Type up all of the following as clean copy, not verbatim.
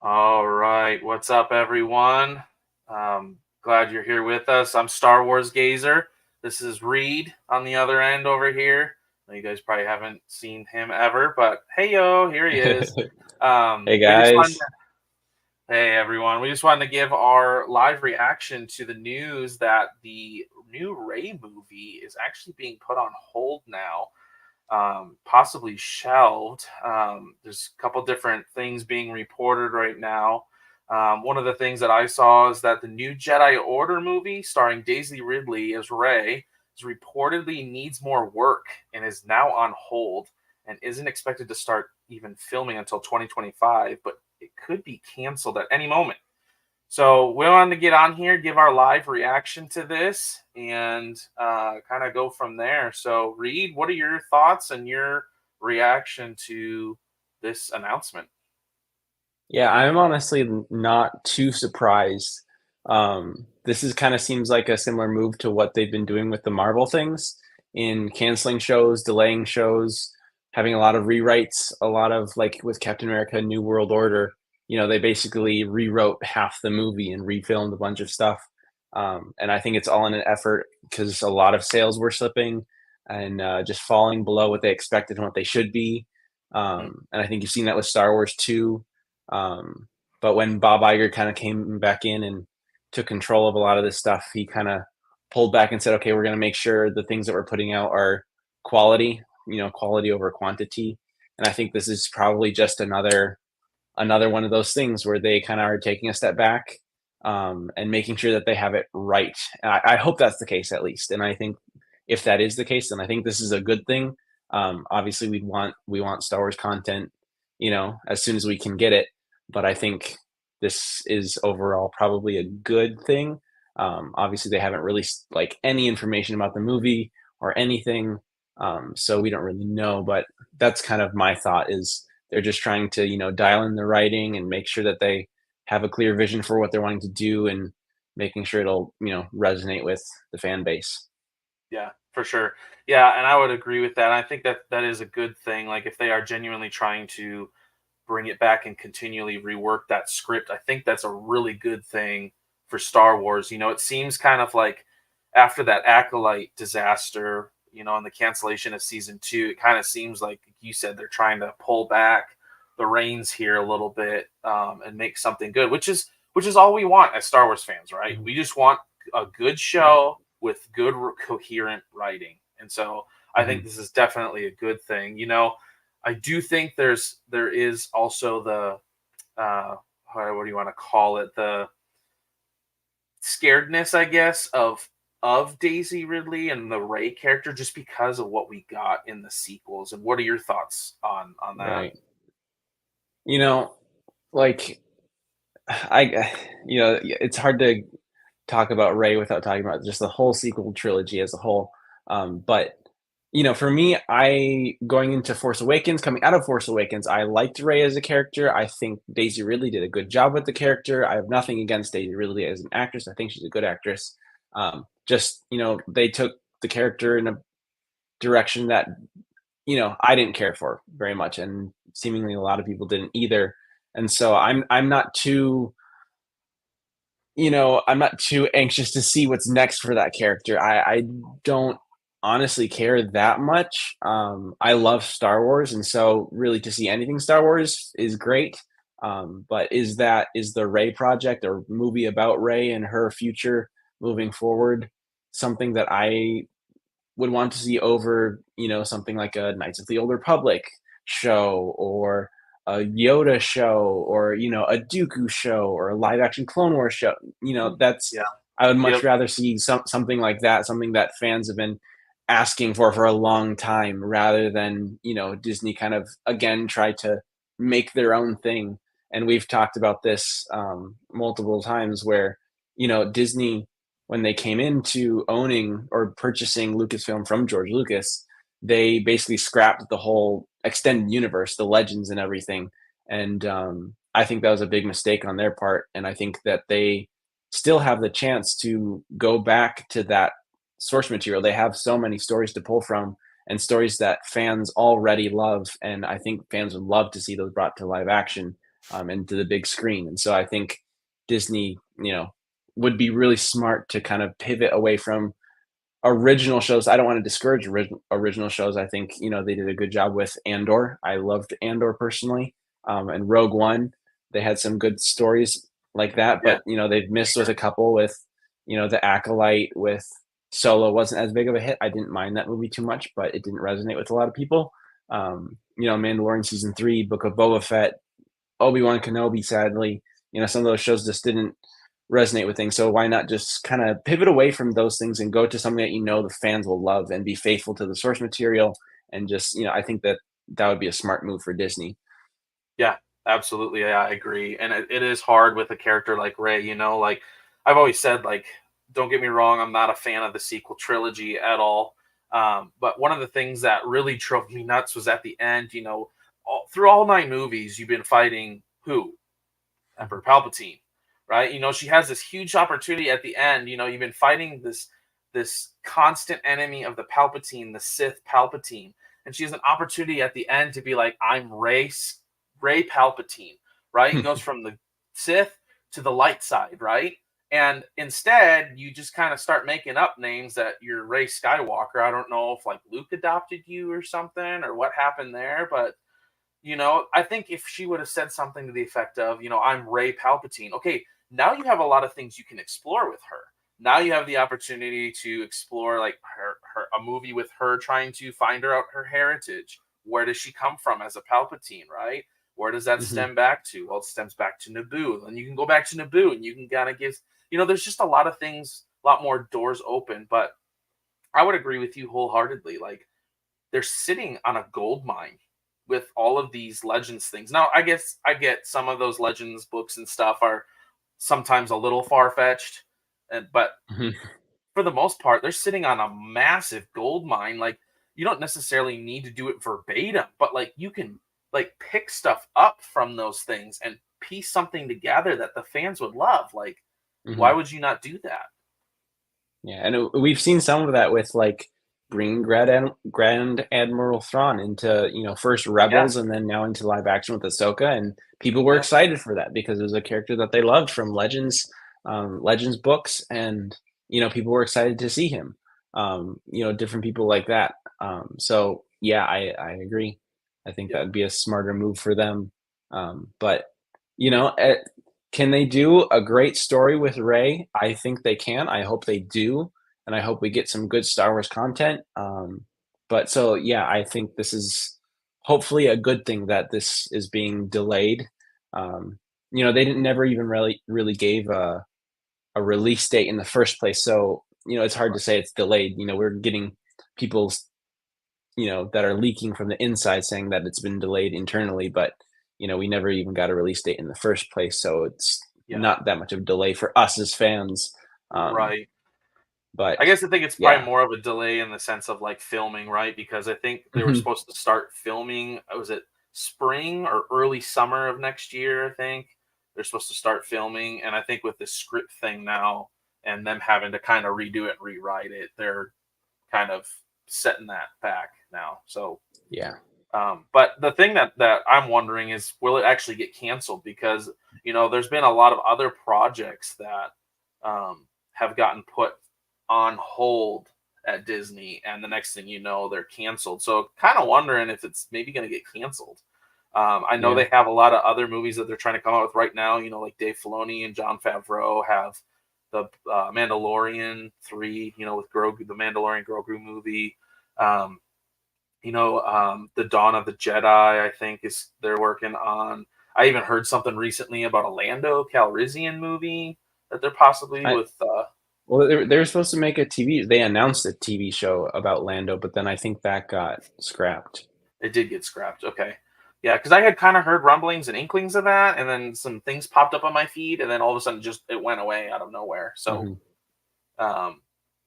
All right, what's up, everyone? Glad you're here with us. I'm Star Wars Gazer. This is Reed on the other end over here. You guys probably haven't seen him ever, but hey yo, here he is. Hey We just wanted guys. to, hey everyone, we just wanted to give our live reaction to the news that the new Ray movie is actually being put on hold now, possibly shelved. There's a couple different things being reported right now. One of the things that I saw is that the new Jedi Order movie starring Daisy Ridley as Rey is reportedly needs more work and is now on hold and isn't expected to start even filming until 2025, but it could be canceled at any moment. So we wanted to get on here, give our live reaction to this, and kind of go from there. So, Reed, what are your thoughts and your reaction to this announcement? Yeah, I'm honestly not too surprised. This is kind of seems like a similar move to what they've been doing with the Marvel things in canceling shows, delaying shows, having a lot of rewrites, a lot of like with Captain America New World Order, they basically rewrote half the movie and refilmed a bunch of stuff. And I think it's all in an effort because a lot of sales were slipping and just falling below what they expected and what they should be. Mm. And I think you've seen that with Star Wars 2. But when Bob Iger kind of came back in and took control of a lot of this stuff, he kind of pulled back and said, "Okay, we're going to make sure the things that we're putting out are quality, quality over quantity." And I think this is probably just another one of those things where they kind of are taking a step back and making sure that they have it right. And I hope that's the case at least. And I think if that is the case, then I think this is a good thing. Obviously, we want Star Wars content, as soon as we can get it. But I think this is overall probably a good thing. Obviously, they haven't released like any information about the movie or anything, so we don't really know. But that's kind of my thought is they're just trying to dial in the writing and make sure that they have a clear vision for what they're wanting to do and making sure it'll resonate with the fan base. Yeah, for sure. Yeah, and I would agree with that. I think that that is a good thing. Like, if they are genuinely trying to bring it back and continually rework that script, I think that's a really good thing for Star Wars. It seems kind of like after that Acolyte disaster, and the cancellation of season two, it kind of seems like you said they're trying to pull back the reins here a little bit, and make something good, which is all we want as Star Wars fans, right? Mhm. We just want a good Right. show with good coherent writing, and so I think Mhm. this is definitely a good thing. I do think there is also the what do you want to call it, the scaredness, I guess, of Daisy Ridley and the Ray character, just because of what we got in the sequels. And what are your thoughts on that? Right. You know, like I, it's hard to talk about Ray without talking about just the whole sequel trilogy as a whole. But for me, I going into Force Awakens, coming out of Force Awakens, I liked Ray as a character. I think Daisy Ridley did a good job with the character. I have nothing against Daisy Ridley as an actress. I think she's a good actress. Just they took the character in a direction that I didn't care for very much, and seemingly a lot of people didn't either. And so I'm not too I'm not too anxious to see what's next for that character. I don't honestly care that much. I love Star Wars, and so really to see anything Star Wars is great. But is the Ray project or movie about Ray and her future moving forward something that I would want to see over, something like a Knights of the Old Republic show or a Yoda show or, a Dooku show or a live action Clone Wars show. That's Yeah. I would much Yep. rather see something like that, something that fans have been asking for a long time rather than, Disney kind of again try to make their own thing. And we've talked about this multiple times where, Disney when they came into owning or purchasing Lucasfilm from George Lucas, they basically scrapped the whole extended universe, the legends and everything. And I think that was a big mistake on their part. And I think that they still have the chance to go back to that source material. They have so many stories to pull from and stories that fans already love. And I think fans would love to see those brought to live action. into the big screen. And so I think Disney, would be really smart to kind of pivot away from original shows. I don't want to discourage original shows. I think they did a good job with Andor. I loved Andor personally, and Rogue One. They had some good stories like that, Yeah, but they've missed with sure. a couple with the Acolyte with Solo wasn't as big of a hit. I didn't mind that movie too much, but it didn't resonate with a lot of people. Mandalorian season 3, Book of Boba Fett, Obi-Wan Kenobi, sadly, some of those shows just didn't resonate with things. So why not just kind of pivot away from those things and go to something that the fans will love and be faithful to the source material and just, I think that that would be a smart move for Disney. Yeah, absolutely. Yeah, I agree. And it is hard with a character like Ray, like I've always said, like, don't get me wrong, I'm not a fan of the sequel trilogy at all. But one of the things that really drove me nuts was at the end, through all 9 movies, you've been fighting who? Emperor Palpatine, right? She has this huge opportunity at the end. You've been fighting this constant enemy of the Palpatine, the Sith Palpatine, and she has an opportunity at the end to be like, I'm Ray Palpatine, right? It goes from the Sith to the light side, right? And instead, you just kind of start making up names that you're Ray Skywalker. I don't know if like Luke adopted you or something or what happened there, but I think if she would have said something to the effect of, I'm Ray Palpatine. Okay, now you have a lot of things you can explore with her. Now you have the opportunity to explore like her a movie with her trying to find her out her heritage. Where does she come from as a Palpatine, right? Where does that Hmm. stem back to? Well, it stems back to Naboo. And you can go back to Naboo and you can kind of give, there's just a lot of things, a lot more doors open. But I would agree with you wholeheartedly. Like they're sitting on a gold mine with all of these legends things. Now, I guess I get some of those legends books and stuff are sometimes a little far fetched, but Hmm. for the most part, they're sitting on a massive gold mine. Like you don't necessarily need to do it verbatim, but like you can like pick stuff up from those things and piece something together that the fans would love. Like, why Hmm. would you not do that? Yeah, and we've seen some of that with like bringing Grand Admiral Thrawn into first Yeah, Rebels and then now into live action with Ahsoka, and people were yeah, excited for that because it was a character that they loved from Legends books, and people were excited to see him. Different people like that. So yeah, I agree. I think that yeah, would be a smarter move for them. But you know, eh, can they do a great story with Rey? I think they can. I hope they do, and I hope we get some good Star Wars content. But so yeah, I think this is hopefully a good thing that this is being delayed. Um, they didn't never even really gave a release date in the first place, so it's hard to right. say it's delayed. We're getting people's that are leaking from the inside saying that it's been delayed internally, but we never even got a release date in the first place, so it's Yeah, not that much of a delay for us as fans. Um, right. I but guess I think it's probably yeah. more of a delay in the sense of like filming, right? Because I think they were Mhm. supposed to start filming. Was it spring or early summer of next year? I think they're supposed to start filming, and I think with this script thing now and them having to kind of redo it, rewrite it, they're kind of setting that back now. So, Yeah. but the thing that I'm wondering is, will it actually get canceled? Because there's been a lot of other projects that have gotten put on hold at Disney, and the next thing you know, they're canceled. So, kind of wondering if it's maybe going to get canceled. I know Yeah. they have a lot of other movies that they're trying to come out with right now. Like Dave Filoni and John Favreau have the Mandalorian 3. With Grogu, the Mandalorian Grogu movie. Um, the Dawn of the Jedi. I think is they're working on. I even heard something recently about a Lando Calrissian movie that they're possibly I with. Well, they were supposed to make a TV. They announced a TV show about Lando, but then I think that got scrapped. It did get scrapped. Okay. Yeah, because I had kind of heard rumblings and inklings of that, and then some things popped up on my feed, and then all of a sudden just it went away out of nowhere. So, Mhm. um,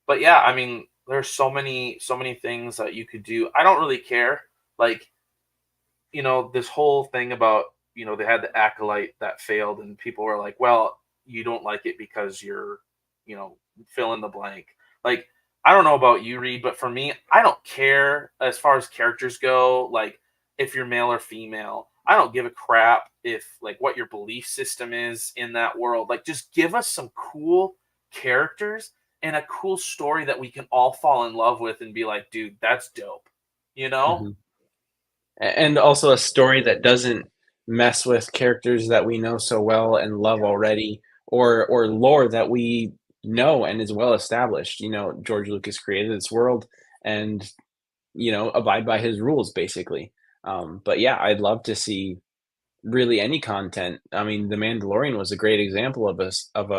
but yeah, I mean, there's so many things that you could do. I don't really care. Like, this whole thing about, they had the Acolyte that failed, and people were like, well, you don't like it because you're, fill in the blank. Like, I don't know about you, Reed, but for me, I don't care as far as characters go, like if you're male or female. I don't give a crap if like what your belief system is in that world. Like just give us some cool characters and a cool story that we can all fall in love with and be like, dude, that's dope. You know? Mhm. And also a story that doesn't mess with characters that we know so well and love Yeah. already, or lore that we know and is well established. You know, George Lucas created this world and, you know, abide by his rules basically. But yeah, I'd love to see really any content. I mean, The Mandalorian was a great example of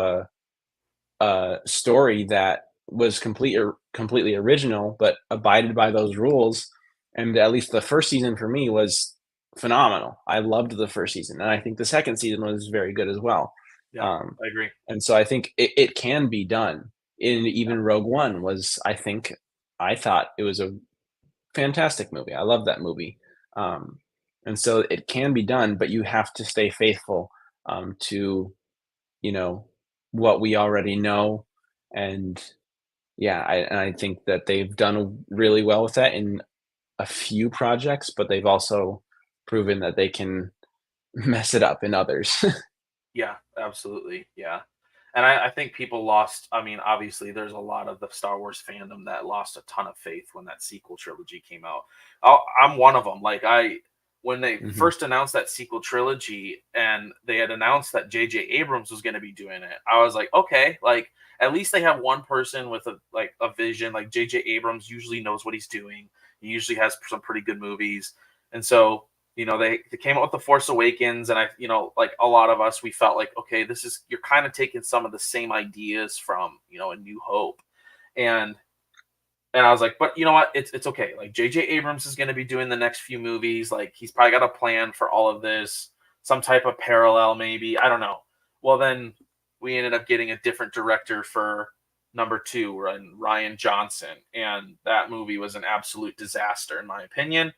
a story that was completely original, but abided by those rules. And at least the first season for me was phenomenal. I loved the first season, and I think the second season was very good as well. Yeah. Um, I agree. and so I think it can be done. In Yeah. even Rogue One was, I thought it was a fantastic movie. I love that movie. Um, and so it can be done, but you have to stay faithful to, you know, what we already know. And yeah, I think that they've done really well with that in a few projects, but they've also proven that they can mess it up in others. Yeah, absolutely. Yeah. And I think people lost. I mean, obviously, there's a lot of the Star Wars fandom that lost a ton of faith when that sequel trilogy came out. I'm one of them. Like, when they Mhm, first announced that sequel trilogy and they had announced that J.J. Abrams was going to be doing it, I was like, okay, like, at least they have one person with a vision. Like, J.J. Abrams usually knows what he's doing, he usually has some pretty good movies. And so they came out with the Force Awakens, and like a lot of us, we felt like, okay, this is you're kind of taking some of the same ideas from A New Hope, and I was like, but you know what, it's okay. Like J.J. Abrams is going to be doing the next few movies. Like he's probably got a plan for all of this, some type of parallel, maybe, I don't know. Well, then we ended up getting a different director for number two, and Ryan Johnson, and that movie was an absolute disaster in my opinion.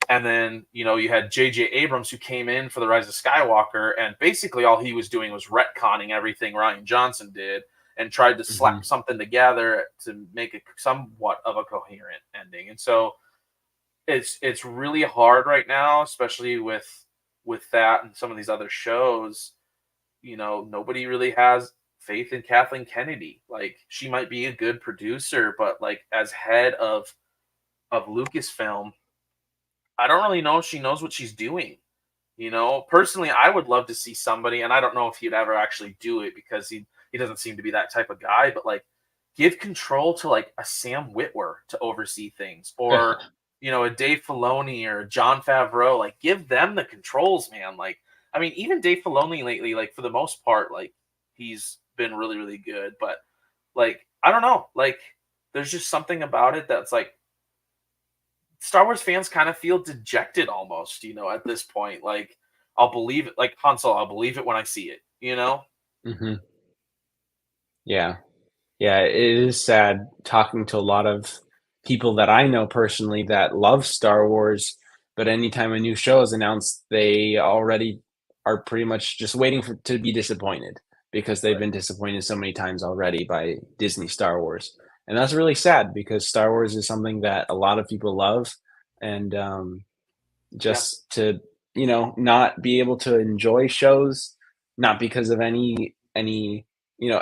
And then, you had J.J. Abrams who came in for The Rise of Skywalker, and basically all he was doing was retconning everything Ryan Johnson did and tried to mhm. slap something together to make it somewhat of a coherent ending. And so it's really hard right now, especially with that and some of these other shows. Nobody really has faith in Kathleen Kennedy. Like she might be a good producer, but like as head of Lucasfilm, I don't really know if she knows what she's doing. Personally, I would love to see somebody, and I don't know if he'd ever actually do it because he doesn't seem to be that type of guy, but like give control to like a Sam Witwer to oversee things, or a Dave Filoni or John Favreau. Like give them the controls, man. Like I mean, even Dave Filoni lately, like for the most part, like he's been really really good, but like I don't know, like there's just something about it that's like Star Wars fans kind of feel dejected almost, at this point. Like, I'll believe it, like Han Solo, I'll believe it when I see it. Mhm. Yeah. Yeah, it is sad talking to a lot of people that I know personally that love Star Wars, but anytime a new show is announced, they already are pretty much just waiting to be disappointed because they've Right. been disappointed so many times already by Disney Star Wars. And that's really sad because Star Wars is something that a lot of people love, and Yeah. just to, not be able to enjoy shows, not because of any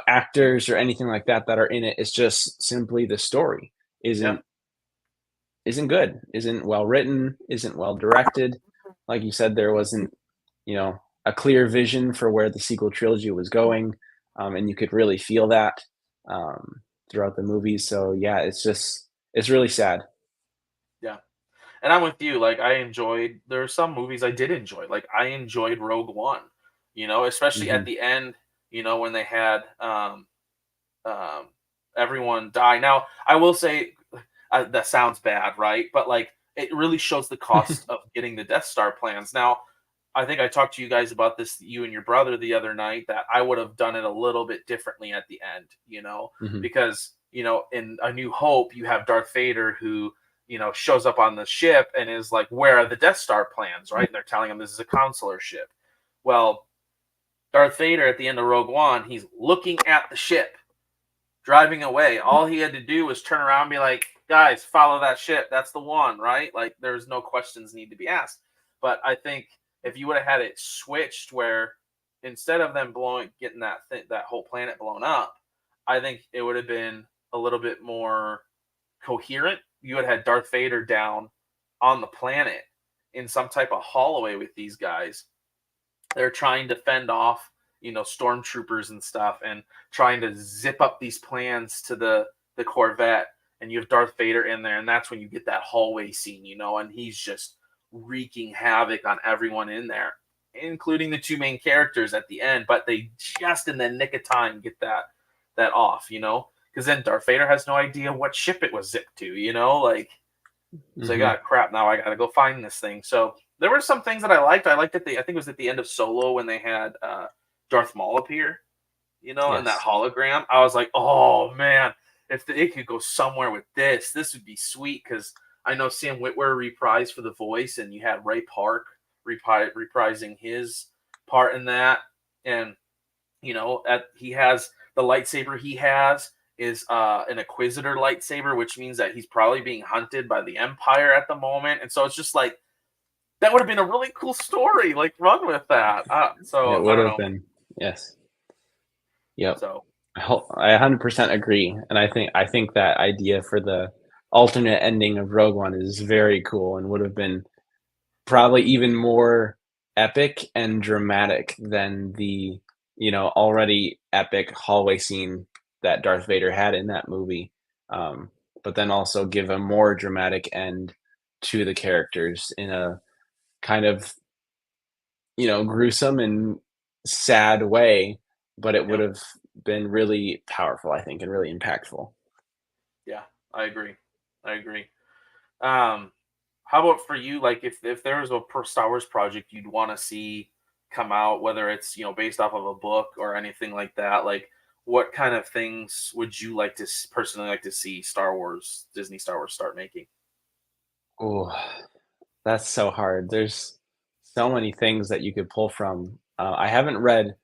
actors or anything like that that are in it. It's just simply the story Yeah. isn't isn't good, isn't well written, isn't well directed. Like you said, there wasn't, a clear vision for where the sequel trilogy was going, and you could really feel that throughout the movies. So yeah, it's really sad. Yeah. And I'm with you. Like, there are some movies I did enjoy. Like, I enjoyed Rogue One, especially at Hmm. the end, when they had um, everyone die. Now, I will say that sounds bad, right? But like, it really shows the cost of getting the Death Star plans. Now, I think I talked to you guys about this, you and your brother, the other night, that I would have done it a little bit differently at the end, Hmm. because, in A New Hope, you have Darth Vader who, shows up on the ship and is like, where are the Death Star plans, right? And they're telling him this is a consular ship. Well, Darth Vader at the end of Rogue One, he's looking at the ship driving away. All he had to do was turn around and be like, guys, follow that ship. That's the one, right? Like, there's no questions need to be asked. But I think if you would have had it switched where instead of them getting that whole planet blown up, I think it would have been a little bit more coherent. You would have had Darth Vader down on the planet in some type of hallway with these guys. They're trying to fend off, stormtroopers and stuff, and trying to zip up these plans to the Corvette. And you have Darth Vader in there, and that's when you get that hallway scene, and he's just wreaking havoc on everyone in there, including the two main characters at the end. But they just in the nick of time get that off, because then Darth Vader has no idea what ship it was zipped to, like. So I got crap. Now I gotta go find this thing. So there were some things that I liked. I liked I think it was at the end of Solo when they had Darth Maul appear, in that hologram. I was like, oh man, if it could go somewhere with this would be sweet. Because I know Sam Witwer reprised for the voice, and you had Ray Park reprising his part in that, and he has the lightsaber he has is an Inquisitor lightsaber, which means that he's probably being hunted by the Empire at the moment. And so it's just like, that would have been a really cool story. Like, run with that. So it would have been, yes. Yep. So I 100% agree. And I think that idea for the alternate ending of Rogue One is very cool and would have been probably even more epic and dramatic than the, already epic hallway scene that Darth Vader had in that movie, but then also give a more dramatic end to the characters in a kind of, gruesome and sad way, but it would have been really powerful, I think, and really impactful. Yeah, I agree. How about for you? Like, if there was a Star Wars project you'd want to see come out, whether it's based off of a book or anything like that, like, what kind of things would you personally like to see Disney Star Wars start making? Oh, that's so hard. There's so many things that you could pull from. I haven't read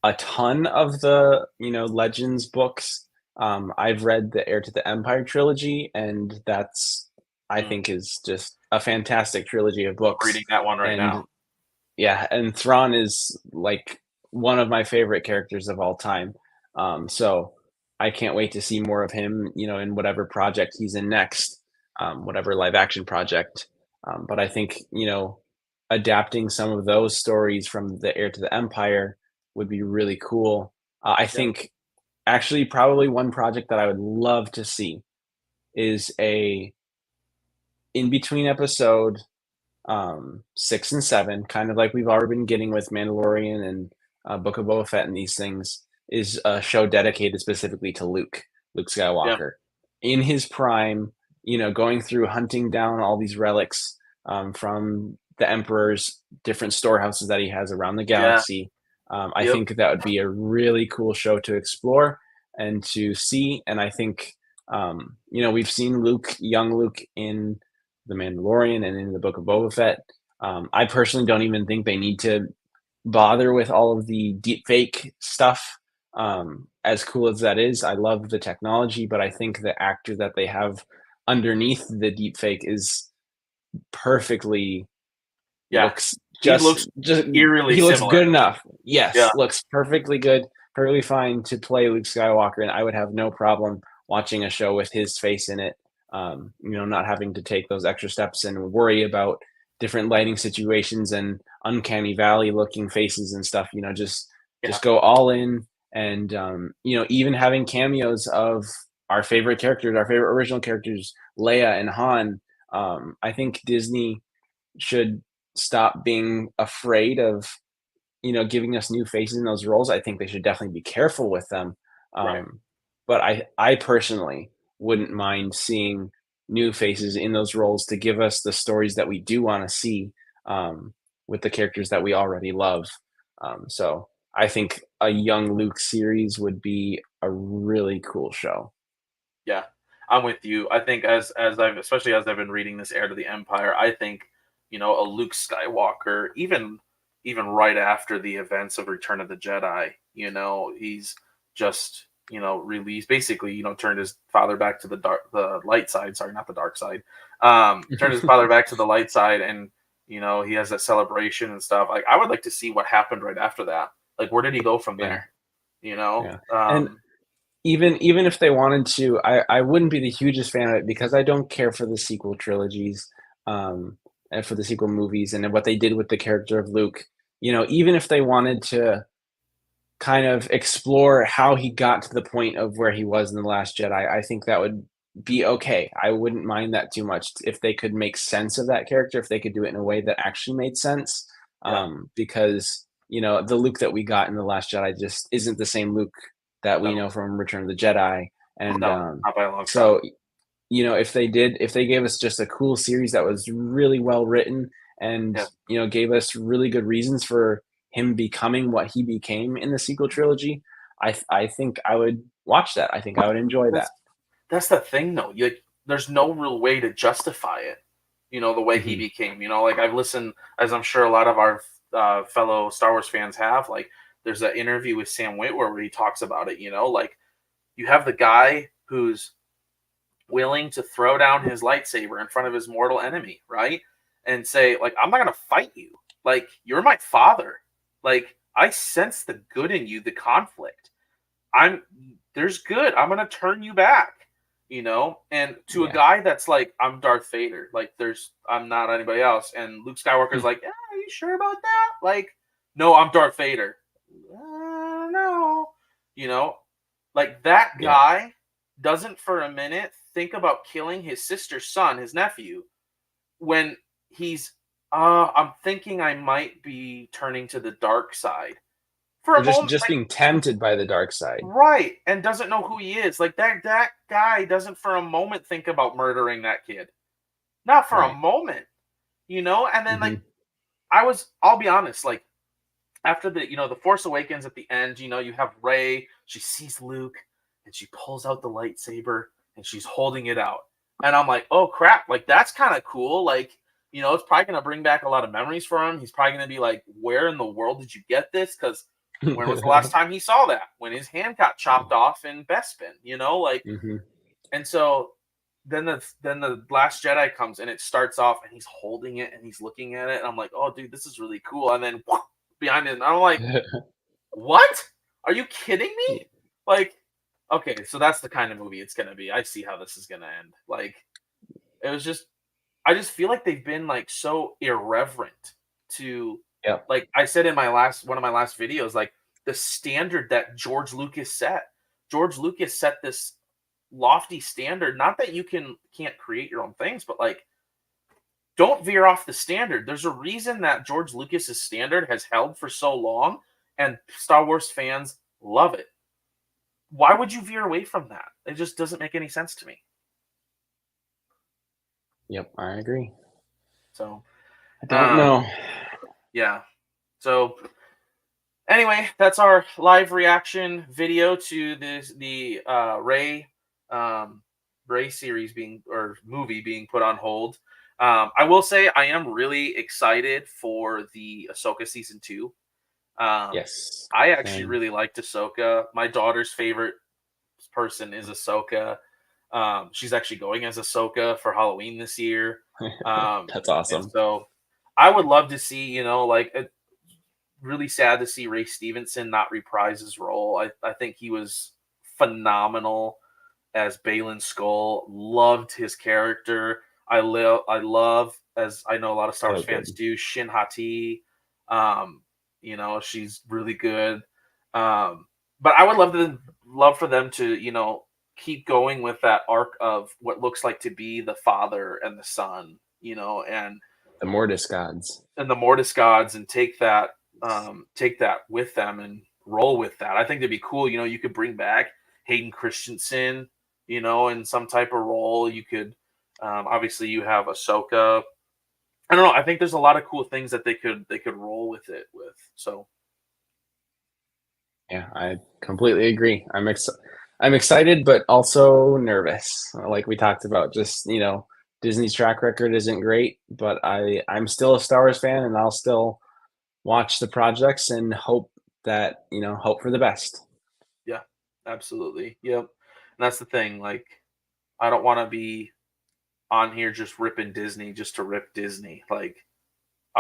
a ton of the, Legends books. I've read the Heir to the Empire trilogy, and that's, I think, is just a fantastic trilogy of books. I'm reading that one right now. Yeah, and Thrawn is like one of my favorite characters of all time. So I can't wait to see more of him, in whatever project he's in next, whatever live action project. But I think, adapting some of those stories from the Heir to the Empire would be really cool. I think actually probably one project that I would love to see is a in between episode 6 and 7, kind of like we've already been getting with Mandalorian and Book of Boba Fett and these things, is a show dedicated specifically to Luke Skywalker. In his prime, going through hunting down all these relics from the Emperor's different storehouses that he has around the galaxy. I think that would be a really cool show to explore and to see. And I think, we've seen young Luke in The Mandalorian and in the Book of Boba Fett. I personally don't even think they need to bother with all of the deep fake stuff. As cool as that is, I love the technology, but I think the actor that they have underneath the deep fake is perfectly looks just eerily he looks similar. Good enough. Yes, looks perfectly good, perfectly fine to play Luke Skywalker, and I would have no problem watching a show with his face in it. Not having to take those extra steps and worry about different lighting situations and uncanny valley looking faces and stuff. Just go all in. And, even having cameos of our favorite characters, our favorite original characters, Leia and Han, I think Disney should stop being afraid of, giving us new faces in those roles. I think they should definitely be careful with them. But I personally wouldn't mind seeing new faces in those roles to give us the stories that we do want to see with the characters that we already love. So I think a young Luke series would be a really cool show. Yeah, I'm with you. I think especially as I've been reading this Heir to the Empire, I think, a Luke Skywalker, even right after the events of Return of the Jedi, he's just, released, basically, turned his father back to the light side. Sorry, not the dark side. Turned his father back to the light side and You know, he has that celebration and stuff. Like, I would like to see what happened right after that. Like, where did he go from Yeah, there? You know, yeah. And even if they wanted to, I wouldn't be the hugest fan of it because I don't care for the sequel trilogies, and for the sequel movies and then what they did with the character of Luke. You know, even if they wanted to kind of explore how he got to the point of where he was in The Last Jedi, I think that would be okay. I wouldn't mind that too much if they could make sense of that character, if they could do it in a way that actually made sense. yeah, Because, you know, the Luke that we got in The Last Jedi just isn't the same Luke that we no, know from Return of the Jedi. And no, not by a long shot. so, you know, if they gave us just a cool series that was really well written and, Yeah, you know, gave us really good reasons for him becoming what he became in the sequel trilogy, I think I would watch that. I think I would enjoy that's that. that's the thing though. There's no real way to justify it. You know, the way he Mhm. became. You know, like I've listened, as I'm sure a lot of our fellow Star Wars fans have. Like, there's an interview with Sam Witwer where he talks about it. You know, like you have the guy who's willing to throw down his lightsaber in front of his mortal enemy, right? And say, like, I'm not gonna fight you. Like, you're my father. Like, I sense the good in you, the conflict. I'm there's good. I'm gonna turn you back. You know, and to a Yeah. guy that's like, I'm Darth Vader, like I'm not anybody else. And Luke Skywalker's like, yeah, are you sure about that? Like, no, I'm Darth Vader. No, you know, like that Yeah. guy doesn't for a minute think about killing his sister's son, his nephew, when he's I'm thinking I might be turning to the dark side for Or a moment, just like, being tempted by the dark side. right, and doesn't know who he is. Like that guy doesn't for a moment think about murdering that kid. Not for a Right. moment, you know? And then, like, Mhm. I'll be honest, like, after the Force Awakens at the end, you have Rey, she sees Luke and she pulls out the lightsaber and she's holding it out. And I'm like, "Oh crap, like that's kind of cool." Like, it's probably going to bring back a lot of memories for him. He's probably going to be like, "Where in the world did you get this?" Cuz when was the last time he saw that? When his hand got chopped off in Bespin, like. Mhm. And so then the Last Jedi comes and it starts off and he's holding it and he's looking at it and I'm like, "Oh dude, this is really cool." And then behind it, and I'm like, "What? Are you kidding me?" Yeah. Like, okay, so that's the kind of movie it's going to be. I see how this is going to end. Like, it was just I just feel like they've been like so irreverent to, Yep. like I said in my last one of my last videos, like the standard that George Lucas set. George Lucas set this lofty standard. Not that you can't create your own things, but like, don't veer off the standard. There's a reason that George Lucas's standard has held for so long, and Star Wars fans love it. Why would you veer away from that? It just doesn't make any sense to me. Yep, I agree. So, I don't um, know. yeah. So anyway, that's our live reaction video to the um, Ray series being or movie being put on hold. I will say I am really excited for the Ahsoka season 2. Yes. I actually Same. really liked Ahsoka. My daughter's favorite person is Ahsoka. She's actually going as Ahsoka for Halloween this year. That's And awesome. so I would love to see, like really sad to see Ray Stevenson not reprise his role. I think he was phenomenal as Balin Skull. Loved his character. I love, as I know a lot of Star Wars So fans good. do, Shin Hati. Um, she's really good. But I would love for them to, keep going with that arc of what looks like to be the father and the son, and The Mortis gods. the Mortis gods, and take that with them and roll with that. I think it'd be cool. You could bring back Hayden Christensen, in some type of role. You could obviously you have Ahsoka. I don't know. I think there's a lot of cool things that they could roll with it with. So Yeah, I completely agree. I'm excited, but also nervous. Like we talked about, just Disney's track record isn't great, but I'm still a Star Wars fan, and I'll still watch the projects and hope for the best. yeah, absolutely. Yep. And that's the thing. Like, I don't want to be on here just ripping Disney just to rip Disney. Like,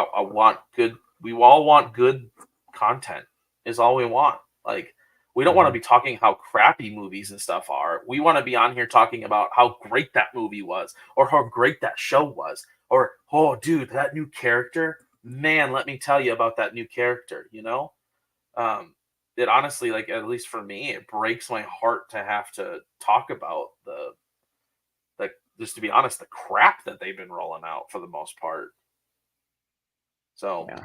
I want good. We all want good content. Is all we want. Like, we don't want to Mhm. be talking how crappy movies and stuff are. We want to be on here talking about how great that movie was, or how great that show was, or oh, dude, that new character. Man, let me tell you about that new character. You know, um, it honestly, like at least for me, it breaks my heart to have to talk about the just to be honest, the crap that they've been rolling out for the most part. So Yeah.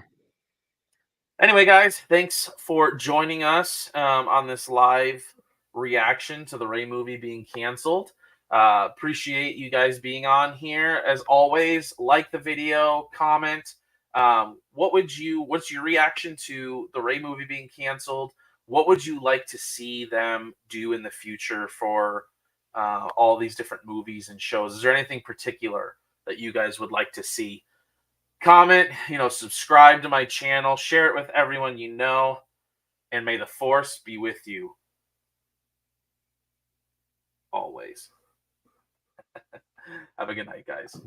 anyway, guys, thanks for joining us on this live reaction to the Ray movie being canceled. Appreciate you guys being on here. As always, like the video, comment. What's your reaction to the Ray movie being canceled? What would you like to see them do in the future for all these different movies and shows? Is there anything particular that you guys would like to see? Comment, subscribe to my channel, share it with everyone you know, and may the force be with you always. Have a good night, guys.